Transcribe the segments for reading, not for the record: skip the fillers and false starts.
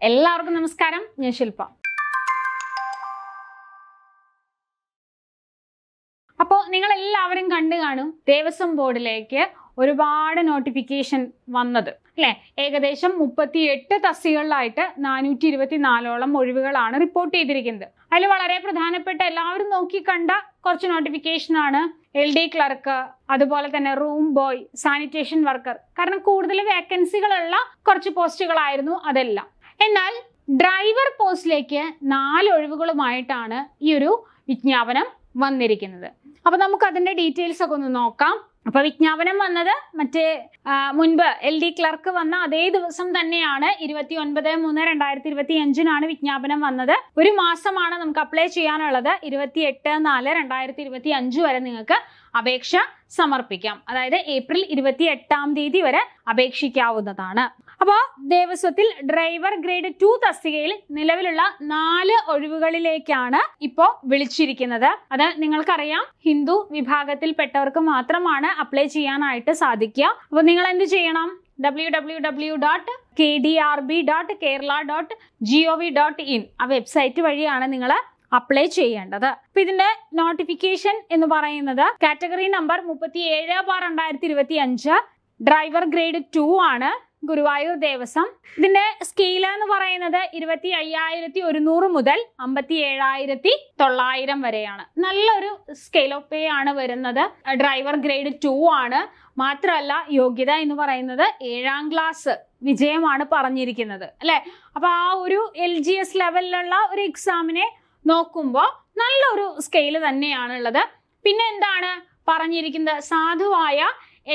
എല്ലാവർക്കും നമസ്കാരം. ഞാൻ ശില്പ. അപ്പോൾ നിങ്ങൾ എല്ലാവരും കണ്ടു കാണും ദേവസ്വം ബോർഡിലേക്ക് ഒരുപാട് നോട്ടിഫിക്കേഷൻ വന്നത് അല്ലേ? ഏകദേശം 38 തസ്തികകളിലായിട്ട് 424ഓളം ഒഴിവുകളാണ് റിപ്പോർട്ട് ചെയ്തിരിക്കുന്നത്. അതിൽ വളരെ പ്രധാനപ്പെട്ട എല്ലാവരും നോക്കിക്കണ്ട കുറച്ച് നോട്ടിഫിക്കേഷനാണ് LD ക്ലർക്ക്, അതുപോലെ തന്നെ റൂം ബോയ്, സാനിറ്റേഷൻ വർക്കർ. കാരണം കൂടുതൽ വേക്കൻസികളുള്ള കുറച്ച് പോസ്റ്റുകളായിരുന്നു അതെല്ലാം. എന്നാൽ ഡ്രൈവർ പോസ്റ്റിലേക്ക് 4 ഒഴിവുകളുമായിട്ടാണ് ഈ ഒരു വിജ്ഞാപനം വന്നിരിക്കുന്നത്. അപ്പൊ നമുക്ക് അതിന്റെ ഡീറ്റെയിൽസ് ഒക്കെ ഒന്ന് നോക്കാം. അപ്പൊ വിജ്ഞാപനം വന്നത് മുൻപ് LD ക്ലർക്ക് വന്ന അതേ ദിവസം തന്നെയാണ്. 29/3/2025 വിജ്ഞാപനം വന്നത്. ഒരു മാസമാണ് നമുക്ക് അപ്ലൈ ചെയ്യാനുള്ളത്. 28/4/2025 വരെ നിങ്ങൾക്ക് അപേക്ഷ സമർപ്പിക്കാം. അതായത് ഏപ്രിൽ 28 വരെ അപേക്ഷിക്കാവുന്നതാണ്. അപ്പോൾ ദേവസ്വത്തിൽ ഡ്രൈവർ ഗ്രേഡ് 2 തസ്തികയിൽ നിലവിലുള്ള 4 ഒഴിവുകളിലേക്കാണ് ഇപ്പോൾ വിളിച്ചിരിക്കുന്നത്. അത് നിങ്ങൾക്കറിയാം, ഹിന്ദു വിഭാഗത്തിൽപ്പെട്ടവർക്ക് മാത്രമാണ് അപ്ലൈ ചെയ്യാനായിട്ട് സാധിക്കുക. അപ്പോൾ നിങ്ങൾ എന്ത് ചെയ്യണം? www.kdrb.kerala.gov.in ആ വെബ്സൈറ്റ് വഴിയാണ് നിങ്ങൾ അപ്ലൈ ചെയ്യേണ്ടത്. അപ്പൊ ഇതിന്റെ നോട്ടിഫിക്കേഷൻ എന്ന് പറയുന്നത് കാറ്റഗറി നമ്പർ 37/2025 ഡ്രൈവർ ഗ്രേഡ് 2 ആണ്, ഗുരുവായൂർ ദേവസ്വം. ഇതിന്റെ സ്കെയിൽ എന്ന് പറയുന്നത് 25,100 മുതൽ 57,900 വരെയാണ്. നല്ലൊരു സ്കെയിൽ ഓഫ് പേ ആണ് വരുന്നത്. ഡ്രൈവർ ഗ്രേഡ് 2 ആണ്. മാത്രമല്ല യോഗ്യത എന്ന് പറയുന്നത് 7ാം ക്ലാസ് വിജയമാണ് പറഞ്ഞിരിക്കുന്നത് അല്ലെ? അപ്പൊ ആ ഒരു LGS ലെവലിലുള്ള ഒരു എക്സാമിനെ നോക്കുമ്പോൾ നല്ലൊരു സ്കെയിൽ തന്നെയാണുള്ളത്. പിന്നെ എന്താണ് പറഞ്ഞിരിക്കുന്നത്? സാധുവായ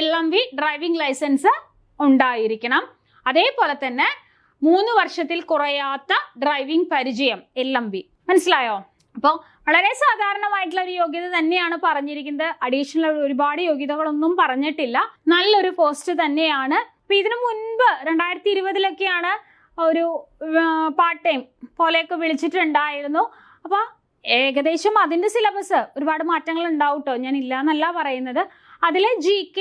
LMV ഡ്രൈവിംഗ് ലൈസൻസ് ഉണ്ടായിരിക്കണം. അതേപോലെ തന്നെ 3 വർഷത്തിൽ കുറയാത്ത ഡ്രൈവിംഗ് പരിചയം LMV. മനസ്സിലായോ? അപ്പോൾ വളരെ സാധാരണമായിട്ടുള്ള ഒരു യോഗ്യത തന്നെയാണ് പറഞ്ഞിരിക്കുന്നത്. അഡീഷണൽ ഒരുപാട് യോഗ്യതകളൊന്നും പറഞ്ഞിട്ടില്ല. നല്ലൊരു പോസ്റ്റ് തന്നെയാണ്. അപ്പൊ ഇതിനു മുൻപ് 2020 ഒരു പാർട്ട് ടൈം പോലെയൊക്കെ വിളിച്ചിട്ടുണ്ടായിരുന്നു. അപ്പൊ ഏകദേശം അതിന്റെ സിലബസ് ഒരുപാട് മാറ്റങ്ങൾ ഉണ്ടാവും കേട്ടോ, ഞാൻ ഇല്ല എന്നല്ല പറയുന്നത്. അതിൽ GK,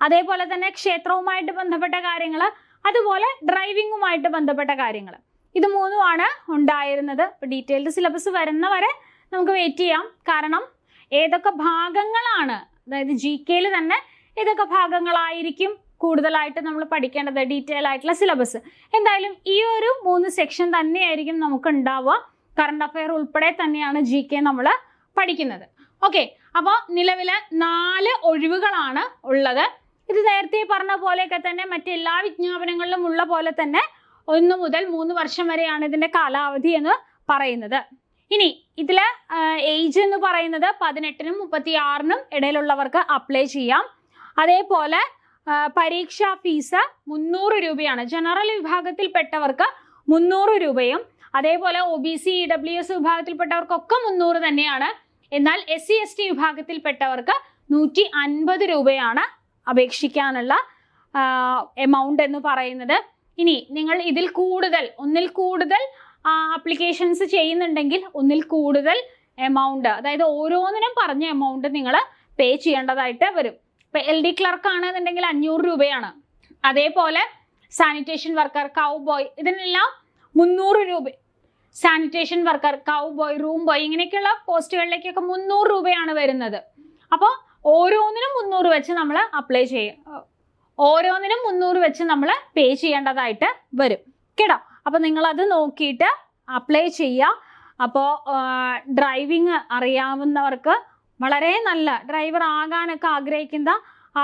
അതേപോലെ തന്നെ ക്ഷേത്രവുമായിട്ട് ബന്ധപ്പെട്ട കാര്യങ്ങൾ, അതുപോലെ ഡ്രൈവിംഗുമായിട്ട് ബന്ധപ്പെട്ട കാര്യങ്ങൾ, ഇത് 3ഉമാണ് ഉണ്ടായിരുന്നത്. ഡീറ്റെയിൽഡ് സിലബസ് വരുന്നവരെ നമുക്ക് വെയിറ്റ് ചെയ്യാം. കാരണം ഏതൊക്കെ ഭാഗങ്ങളാണ്, അതായത് GKയിൽ തന്നെ ഏതൊക്കെ ഭാഗങ്ങളായിരിക്കും കൂടുതലായിട്ട് നമ്മൾ പഠിക്കേണ്ടത്, ഡീറ്റെയിൽ ആയിട്ടുള്ള സിലബസ്. എന്തായാലും ഈ ഒരു 3 സെക്ഷൻ തന്നെയായിരിക്കും നമുക്ക് ഉണ്ടാവുക. കറണ്ട് അഫെയർ ഉൾപ്പെടെ തന്നെയാണ് GK നമ്മൾ പഠിക്കുന്നത്. ഓക്കെ, അപ്പോൾ നിലവിലെ 4 ഒഴിവുകളാണ് ഉള്ളത്. ഇത് നേരത്തെ പറഞ്ഞ പോലെയൊക്കെ തന്നെ മറ്റെല്ലാ വിജ്ഞാപനങ്ങളിലും ഉള്ള പോലെ തന്നെ 1 മുതൽ 3 വർഷം വരെയാണ് ഇതിന്റെ കാലാവധി എന്ന് പറയുന്നത്. ഇനി ഇതിലെ ഏജ് എന്ന് പറയുന്നത് 18നും 36നും ഇടയിലുള്ളവർക്ക് അപ്ലൈ ചെയ്യാം. അതേപോലെ പരീക്ഷാ ഫീസ് 300 രൂപയാണ്. ജനറൽ വിഭാഗത്തിൽപ്പെട്ടവർക്ക് 300 രൂപയും, അതേപോലെ OBC EWS വിഭാഗത്തിൽപ്പെട്ടവർക്കൊക്കെ 300 തന്നെയാണ്. എന്നാൽ SC ST വിഭാഗത്തിൽപ്പെട്ടവർക്ക് 150 രൂപയാണ് അപേക്ഷിക്കാനുള്ള എമൗണ്ട് എന്ന് പറയുന്നത്. ഇനി നിങ്ങൾ ഒന്നിൽ കൂടുതൽ ആപ്ലിക്കേഷൻസ് ചെയ്യുന്നുണ്ടെങ്കിൽ ഒന്നിൽ കൂടുതൽ എമൗണ്ട്, അതായത് ഓരോന്നിനും പറഞ്ഞ എമൗണ്ട് നിങ്ങൾ പേ ചെയ്യേണ്ടതായിട്ട് വരും. ഇപ്പൊ LD ക്ലർക്ക് ആണെന്നുണ്ടെങ്കിൽ 500 രൂപയാണ്. അതേപോലെ സാനിറ്റേഷൻ വർക്കർ, കൗ ബോയ്, ഇതിനെല്ലാം 300 രൂപ. സാനിറ്റേഷൻ വർക്കർ, കൗ ബോയ്, റൂം ബോയ്, ഇങ്ങനെയൊക്കെയുള്ള പോസ്റ്റുകളിലേക്കൊക്കെ 300 രൂപയാണ് വരുന്നത്. അപ്പോൾ ഓരോന്നിനും 300 വെച്ച് നമ്മൾ അപ്ലൈ ചെയ്യും, ഓരോന്നിനും 300 വെച്ച് നമ്മൾ പേ ചെയ്യേണ്ടതായിട്ട് വരും കേട്ടോ. അപ്പോൾ നിങ്ങളത് നോക്കിയിട്ട് അപ്ലൈ ചെയ്യുക. അപ്പോൾ ഡ്രൈവിംഗ് അറിയാവുന്നവർക്ക് വളരെ നല്ല, ഡ്രൈവർ ആകാനൊക്കെ ആഗ്രഹിക്കുന്ന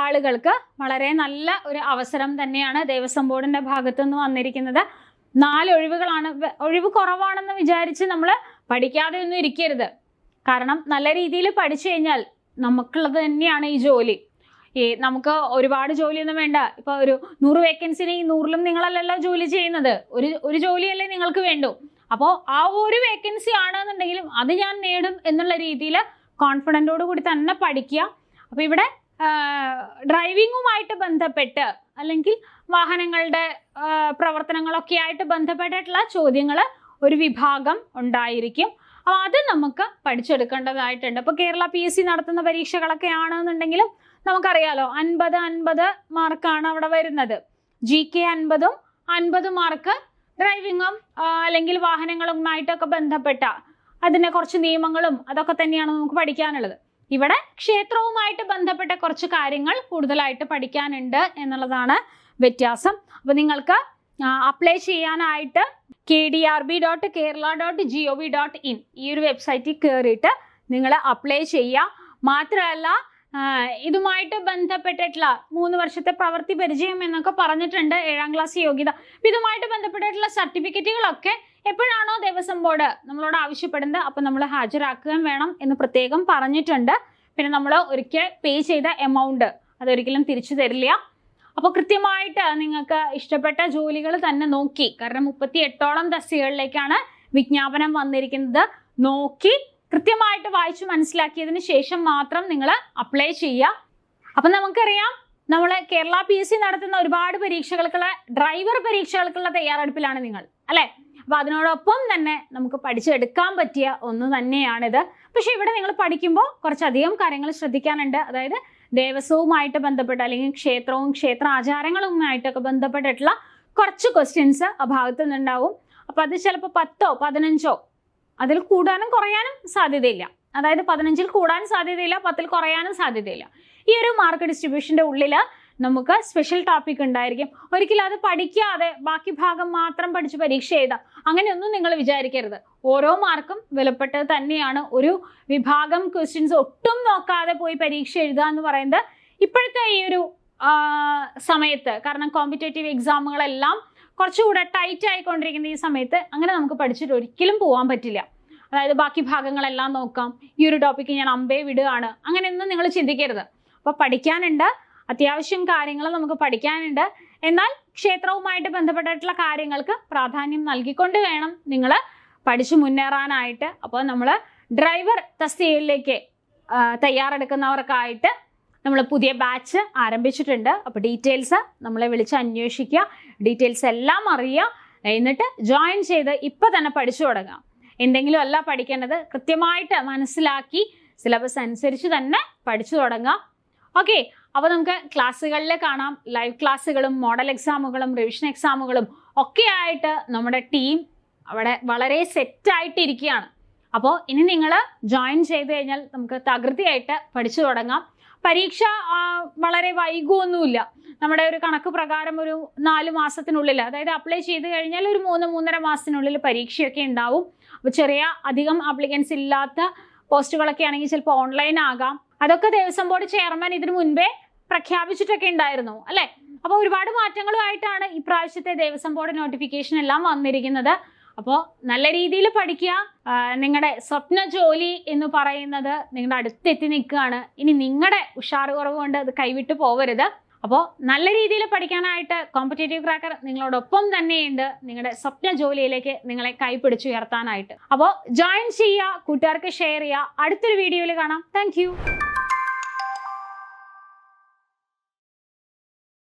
ആളുകൾക്ക് വളരെ നല്ല ഒരു അവസരം തന്നെയാണ് ദേവസ്വം ബോർഡിന്റെ ഭാഗത്തുനിന്ന് വന്നിരിക്കുന്നത്. 4 ഒഴിവുകളാണ്. ഒഴിവ് കുറവാണെന്ന് വിചാരിച്ച് നമ്മൾ പഠിക്കാതെ ഒന്നും ഇരിക്കരുത്. കാരണം നല്ല രീതിയിൽ പഠിച്ചു കഴിഞ്ഞാൽ നമുക്കുള്ളത് തന്നെയാണ് ഈ ജോലി. നമുക്ക് ഒരുപാട് ജോലിയൊന്നും വേണ്ട. ഇപ്പൊ ഒരു 100 വേക്കൻസിന് ഈ 100ലും നിങ്ങളല്ലല്ലോ ജോലി ചെയ്യുന്നത്. ഒരു ജോലിയല്ലേ നിങ്ങൾക്ക് വേണ്ടു. അപ്പോൾ ആ ഒരു വേക്കൻസി ആണെന്നുണ്ടെങ്കിലും അത് ഞാൻ നേടും എന്നുള്ള രീതിയിൽ കോൺഫിഡൻറ്റോട് കൂടി തന്നെ പഠിക്കുക. അപ്പോൾ ഇവിടെ ഡ്രൈവിങ്ങുമായിട്ട് ബന്ധപ്പെട്ട് അല്ലെങ്കിൽ വാഹനങ്ങളുടെ പ്രവർത്തനങ്ങളൊക്കെ ആയിട്ട് ബന്ധപ്പെട്ടിട്ടുള്ള ചോദ്യങ്ങൾ ഒരു വിഭാഗം ഉണ്ടായിരിക്കും. അപ്പോൾ അത് നമുക്ക് പഠിച്ചെടുക്കേണ്ടതായിട്ടുണ്ട്. ഇപ്പോൾ കേരള PSC നടത്തുന്ന പരീക്ഷകളൊക്കെ ആണെന്നുണ്ടെങ്കിലും നമുക്കറിയാലോ 50 മാർക്കാണ് അവിടെ വരുന്നത്. GK 50ഉം 50 മാർക്ക് ഡ്രൈവിങ്ങും അല്ലെങ്കിൽ വാഹനങ്ങളുമായിട്ടൊക്കെ ബന്ധപ്പെട്ട അതിന്റെ കുറച്ച് നിയമങ്ങളും അതൊക്കെ തന്നെയാണ് നമുക്ക് പഠിക്കാനുള്ളത്. ഇവിടെ ക്ഷേത്രവുമായിട്ട് ബന്ധപ്പെട്ട കുറച്ച് കാര്യങ്ങൾ കൂടുതലായിട്ട് പഠിക്കാനുണ്ട് എന്നുള്ളതാണ് വ്യത്യാസം. അപ്പൊ നിങ്ങൾക്ക് അപ്ലൈ ചെയ്യാനായിട്ട് kdrb.kerala.gov.in ഈ ഒരു വെബ്സൈറ്റിൽ കയറിയിട്ട് നിങ്ങൾ അപ്ലൈ ചെയ്യുക. മാത്രമല്ല ഇതുമായിട്ട് ബന്ധപ്പെട്ടിട്ടുള്ള 3 വർഷത്തെ പ്രവൃത്തി പരിചയം എന്നൊക്കെ പറഞ്ഞിട്ടുണ്ട് 7ാം ക്ലാസ് യോഗ്യത. ഇതുമായിട്ട് ബന്ധപ്പെട്ടിട്ടുള്ള സർട്ടിഫിക്കറ്റുകളൊക്കെ എപ്പോഴാണോ ദേവസ്വം ബോർഡ് നമ്മളോട് ആവശ്യപ്പെടുന്നത് അപ്പം നമ്മൾ ഹാജരാക്കുകയും വേണം എന്ന് പ്രത്യേകം പറഞ്ഞിട്ടുണ്ട്. പിന്നെ നമ്മൾ ഒരിക്കൽ പേ ചെയ്ത എമൗണ്ട് അതൊരിക്കലും തിരിച്ചു തരില്ല. അപ്പോൾ കൃത്യമായിട്ട് നിങ്ങൾക്ക് ഇഷ്ടപ്പെട്ട ജോലികൾ തന്നെ നോക്കി, കാരണം 38ഓളം തസ്തികകളിലേക്കാണ് വിജ്ഞാപനം വന്നിരിക്കുന്നത്, നോക്കി കൃത്യമായിട്ട് വായിച്ചു മനസ്സിലാക്കിയതിന് ശേഷം മാത്രം നിങ്ങൾ അപ്ലൈ ചെയ്യുക. അപ്പം നമുക്കറിയാം നമ്മൾ കേരള PSC നടത്തുന്ന ഒരുപാട് പരീക്ഷകൾക്കുള്ള ഡ്രൈവർ പരീക്ഷകൾക്കുള്ള തയ്യാറെടുപ്പിലാണ് നിങ്ങൾ, അല്ലേ? അപ്പൊ അതിനോടൊപ്പം തന്നെ നമുക്ക് പഠിച്ചെടുക്കാൻ പറ്റിയ ഒന്ന് തന്നെയാണിത്. പക്ഷെ ഇവിടെ നിങ്ങൾ പഠിക്കുമ്പോൾ കുറച്ചധികം കാര്യങ്ങൾ ശ്രദ്ധിക്കാനുണ്ട്. അതായത് ദേവസ്വവുമായിട്ട് ബന്ധപ്പെട്ട അല്ലെങ്കിൽ ക്ഷേത്രവും ക്ഷേത്ര ആചാരങ്ങളുമായിട്ടൊക്കെ ബന്ധപ്പെട്ടിട്ടുള്ള കുറച്ച് ക്വസ്റ്റ്യൻസ് ആ ഭാഗത്ത് നിന്നുണ്ടാവും. അപ്പൊ അത് ചിലപ്പോൾ 10ഓ 15ഓ അതിൽ കൂടാനും കുറയാനും സാധ്യതയില്ല. അതായത് 15ൽ കൂടാൻ സാധ്യതയില്ല, 10ൽ കുറയാനും സാധ്യതയില്ല. ഈ ഒരു മാർക്ക് ഡിസ്ട്രിബ്യൂഷന്റെ ഉള്ളിൽ നമുക്ക് സ്പെഷ്യൽ ടോപ്പിക് ഉണ്ടായിരിക്കും. ഒരിക്കലും അത് പഠിക്കാതെ ബാക്കി ഭാഗം മാത്രം പഠിച്ച് പരീക്ഷ എഴുതാം, അങ്ങനെയൊന്നും നിങ്ങൾ വിചാരിക്കരുത്. ഓരോ മാർക്കും വിലപ്പെട്ടത് തന്നെയാണ്. ഒരു വിഭാഗം ക്വസ്റ്റ്യൻസ് ഒട്ടും നോക്കാതെ പോയി പരീക്ഷ എഴുതുക എന്ന് പറയുന്നത് ഇപ്പോഴത്തെ ഈ ഒരു സമയത്ത്, കാരണം കോമ്പറ്റേറ്റീവ് എക്സാമുകളെല്ലാം കുറച്ചുകൂടെ ടൈറ്റ് ആയിക്കൊണ്ടിരിക്കുന്ന ഈ സമയത്ത് അങ്ങനെ നമുക്ക് പഠിച്ചിട്ട് ഒരിക്കലും പോകാൻ പറ്റില്ല. അതായത് ബാക്കി ഭാഗങ്ങളെല്ലാം നോക്കാം, ഈ ഒരു ടോപ്പിക്ക് ഞാൻ അമ്പേ വിടുകയാണ്, അങ്ങനെയൊന്നും നിങ്ങൾ ചിന്തിക്കരുത്. അപ്പോൾ പഠിക്കാനുണ്ട്, അത്യാവശ്യം കാര്യങ്ങൾ നമുക്ക് പഠിക്കാനുണ്ട്. എന്നാൽ ക്ഷേത്രവുമായിട്ട് ബന്ധപ്പെട്ടിട്ടുള്ള കാര്യങ്ങൾക്ക് പ്രാധാന്യം നൽകിക്കൊണ്ട് വേണം നിങ്ങൾ പഠിച്ചു മുന്നേറാനായിട്ട്. അപ്പോൾ നമ്മൾ ഡ്രൈവർ തസ്തികയിലേക്ക് തയ്യാറെടുക്കുന്നവർക്കായിട്ട് നമ്മൾ പുതിയ ബാച്ച് ആരംഭിച്ചിട്ടുണ്ട്. അപ്പോൾ ഡീറ്റെയിൽസ് നമ്മളെ വിളിച്ച് അന്വേഷിക്കുക, ഡീറ്റെയിൽസ് എല്ലാം അറിയുക, എന്നിട്ട് ജോയിൻ ചെയ്ത് ഇപ്പം തന്നെ പഠിച്ചു തുടങ്ങാം. എന്തെങ്കിലും അല്ല പഠിക്കേണ്ടത്, കൃത്യമായിട്ട് മനസ്സിലാക്കി സിലബസ് അനുസരിച്ച് തന്നെ പഠിച്ചു തുടങ്ങാം. ഓക്കെ, അപ്പോൾ നമുക്ക് ക്ലാസ്സുകളിൽ കാണാം. ലൈവ് ക്ലാസ്സുകളും മോഡൽ എക്സാമുകളും റിവിഷൻ എക്സാമുകളും ഒക്കെ ആയിട്ട് നമ്മുടെ ടീം അവിടെ വളരെ സെറ്റായിട്ടിരിക്കുകയാണ്. അപ്പോൾ ഇനി നിങ്ങൾ ജോയിൻ ചെയ്ത് കഴിഞ്ഞാൽ നമുക്ക് തകൃതിയായിട്ട് പഠിച്ചു തുടങ്ങാം. പരീക്ഷ വളരെ വൈകുമൊന്നുമില്ല. നമ്മുടെ ഒരു കണക്ക് പ്രകാരം ഒരു 4 മാസത്തിനുള്ളിൽ, അതായത് അപ്ലൈ ചെയ്ത് കഴിഞ്ഞാൽ ഒരു 3-3.5 മാസത്തിനുള്ളിൽ പരീക്ഷയൊക്കെ ഉണ്ടാവും. അപ്പോൾ ചെറിയ അധികം ആപ്ലിക്കൻസ് ഇല്ലാത്ത പോസ്റ്റുകളൊക്കെ ആണെങ്കിൽ ചിലപ്പോൾ ഓൺലൈൻ ആകാം. അതൊക്കെ ദേവസ്വം ബോർഡ് ചെയർമാൻ ഇതിനു മുൻപേ പ്രഖ്യാപിച്ചിട്ടൊക്കെ ഉണ്ടായിരുന്നു, അല്ലേ? അപ്പോൾ ഒരുപാട് മാറ്റങ്ങളുമായിട്ടാണ് ഇപ്രാവശ്യത്തെ ദേവസ്വം ബോർഡ് നോട്ടിഫിക്കേഷൻ എല്ലാം വന്നിരിക്കുന്നത്. അപ്പോൾ നല്ല രീതിയിൽ പഠിക്കുക. നിങ്ങളുടെ സ്വപ്ന ജോലി എന്ന് പറയുന്നത് നിങ്ങളുടെ അടുത്തെത്തി നിൽക്കുകയാണ്. ഇനി നിങ്ങളുടെ ഉഷാറ് കുറവ് കൊണ്ട് അത് കൈവിട്ട് പോകരുത്. അപ്പോൾ നല്ല രീതിയിൽ പഠിക്കാനായിട്ട് കോമ്പറ്റേറ്റീവ് ക്രാക്കർ നിങ്ങളോടൊപ്പം തന്നെയുണ്ട്, നിങ്ങളുടെ സ്വപ്ന ജോലിയിലേക്ക് നിങ്ങളെ കൈപിടിച്ചുയർത്താനായിട്ട്. അപ്പോൾ ജോയിൻ ചെയ്യുക, കൂട്ടുകാർക്ക് ഷെയർ ചെയ്യുക. അടുത്തൊരു വീഡിയോയിൽ കാണാം. താങ്ക്